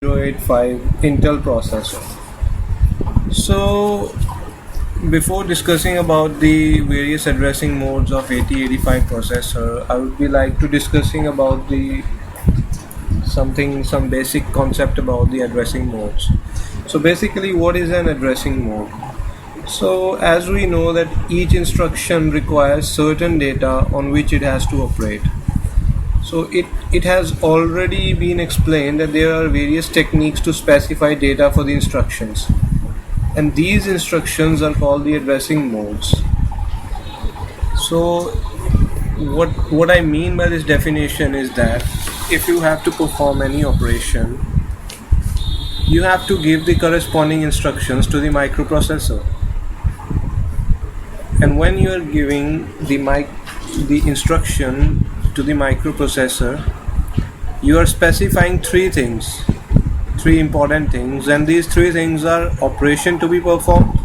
8085 Intel processor. So before discussing about the various addressing modes of 8085 processor, I would be like to discussing about the some basic concept about the addressing modes. So basically, what is an addressing mode? So as we know that each instruction requires certain data on which it has to operate. So it has already been explained that there are various techniques to specify data for the instructions, and these instructions are called the addressing modes. So what I mean by this definition is that if you have to perform any operation, you have to give the corresponding instructions to the microprocessor, and when you are giving the instruction to the microprocessor, you are specifying three important things, and these three things are operation to be performed,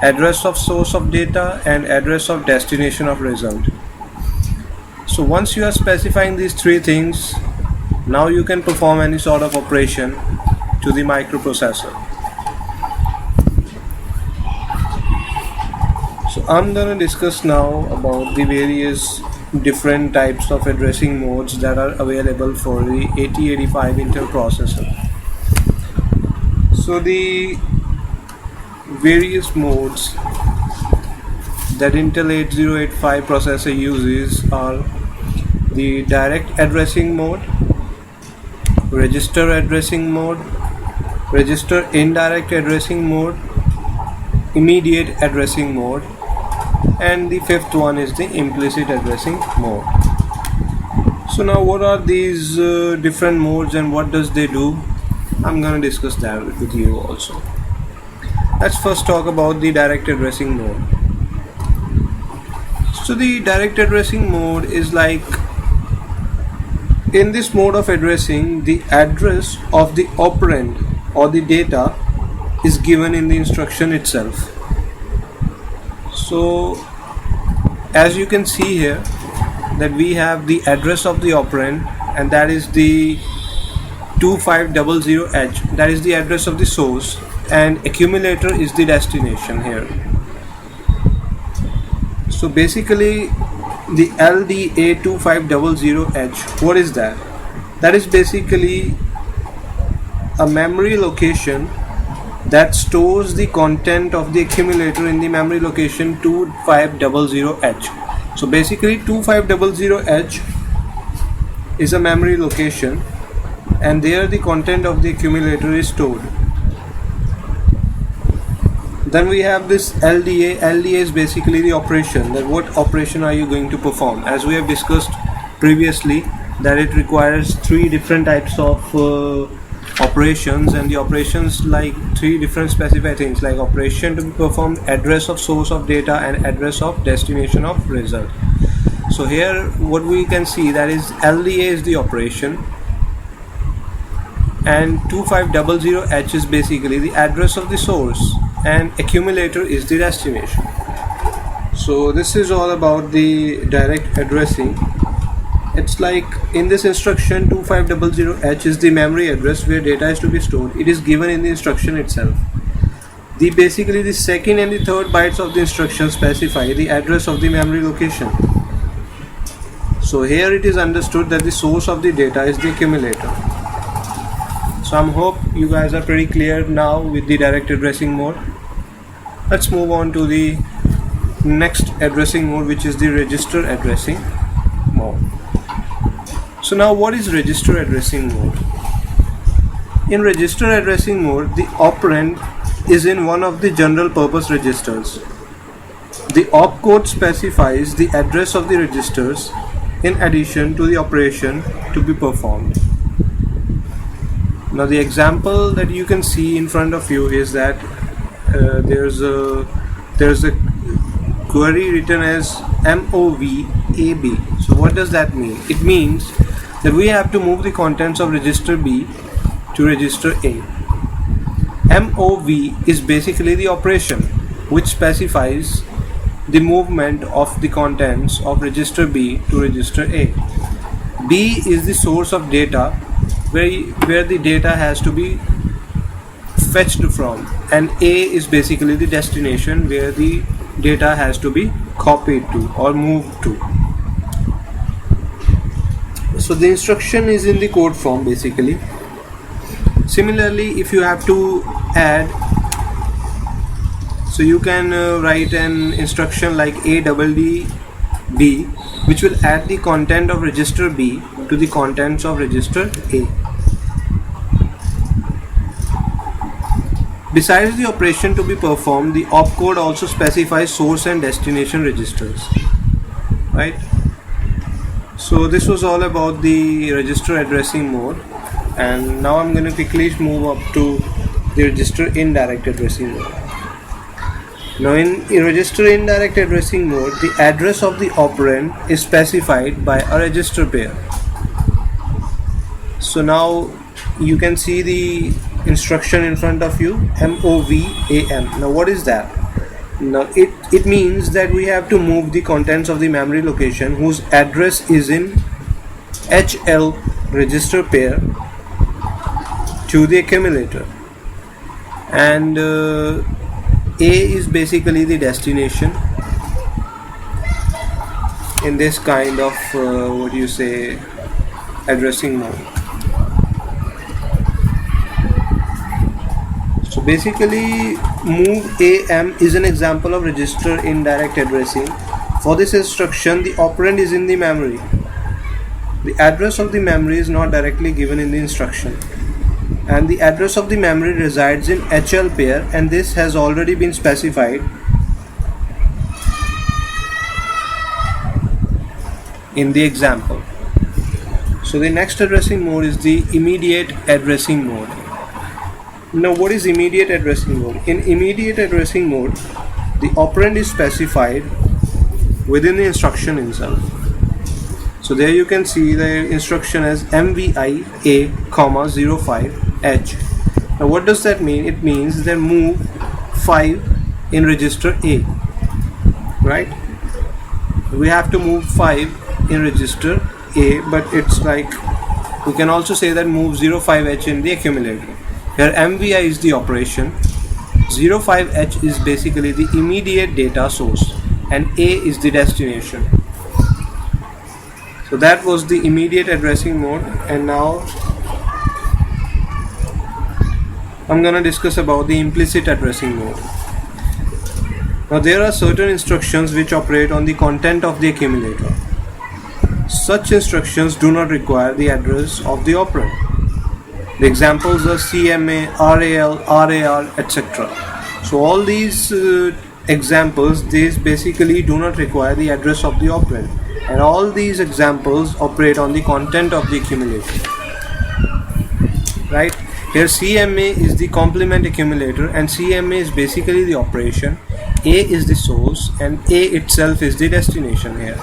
address of source of data, and address of destination of result. So once you are specifying these three things, now you can perform any sort of operation to the microprocessor. So I'm gonna discuss now about the various different types of addressing modes that are available for the 8085 Intel processor. So the various modes that Intel 8085 processor uses are the direct addressing mode, register addressing mode, register indirect addressing mode, immediate addressing mode, and the fifth one is the implicit addressing mode. So now what are these different modes and what does they do? I'm going to discuss that with you also. Let's first talk about the direct addressing mode. So the direct addressing mode is like, in this mode of addressing, the address of the operand or the data is given in the instruction itself. So as you can see here, that we have the address of the operand, and that is the 2500H, that is the address of the source, and accumulator is the destination here. So basically the LDA2500H, what is that? That is basically a memory location that stores the content of the accumulator in the memory location 2500H. So basically 2500H is a memory location, and there the content of the accumulator is stored. Then we have this LDA. LDA is basically the operation, that what operation are you going to perform. As we have discussed previously, that it requires three different types of operations, and the operations like three different specified things, like operation to be performed, address of source of data, and address of destination of result. So here what we can see, that is LDA is the operation, and 2500H is basically the address of the source, and accumulator is the destination. So this is all about the direct addressing. It's like in this instruction 2500H is the memory address where data is to be stored. It is given in the instruction itself. Basically the second and the third bytes of the instruction specify the address of the memory location. So here it is understood that the source of the data is the accumulator. So I hope you guys are pretty clear now with the direct addressing mode. Let's move on to the next addressing mode, which is the register addressing mode. So now what is register addressing mode? In register addressing mode, the operand is in one of the general purpose registers. The opcode specifies the address of the registers in addition to the operation to be performed. Now the example that you can see in front of you is that there's a query written as MOV AB. So what does that mean? It means that we have to move the contents of register B to register A. MOV is basically the operation which specifies the movement of the contents of register B to register A. B is the source of data where the data has to be fetched from, and A is basically the destination where the data has to be copied to or moved to. So the instruction is in the code form basically. Similarly, if you have to add, so you can write an instruction like ADDB, which will add the content of register B to the contents of register A. Besides the operation to be performed, the opcode also specifies source and destination registers, right? So this was all about the register addressing mode, and now I'm going to quickly move up to the register indirect addressing mode. Now in register indirect addressing mode, the address of the operand is specified by a register pair. So now you can see the instruction in front of you, MOVAM. Now what is that? Now it means that we have to move the contents of the memory location whose address is in HL register pair to the accumulator, and A is basically the destination in this kind of addressing mode. So basically move AM is an example of register indirect addressing. For this instruction, the operand is in the memory. The address of the memory is not directly given in the instruction, and the address of the memory resides in HL pair, and this has already been specified in the example. So the next addressing mode is the immediate addressing mode. Now what is immediate addressing mode? In immediate addressing mode, the operand is specified within the instruction itself. So there you can see the instruction as MVI A, 05H. Now what does that mean? It means that move 5 in register A, right? We have to move 5 in register A, but it's like we can also say that move 05H in the accumulator. Here MVI is the operation, 05H is basically the immediate data source, and A is the destination. So that was the immediate addressing mode, and now I'm gonna discuss about the implicit addressing mode. Now there are certain instructions which operate on the content of the accumulator. Such instructions do not require the address of the operand. The examples are CMA, RAL, RAR, etc. So all these examples, these basically do not require the address of the operand, and all these examples operate on the content of the accumulator, right? Here CMA is the complement accumulator, and CMA is basically the operation, A is the source, and A itself is the destination here.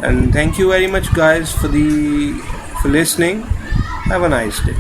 And thank you very much guys for listening. Have a nice day.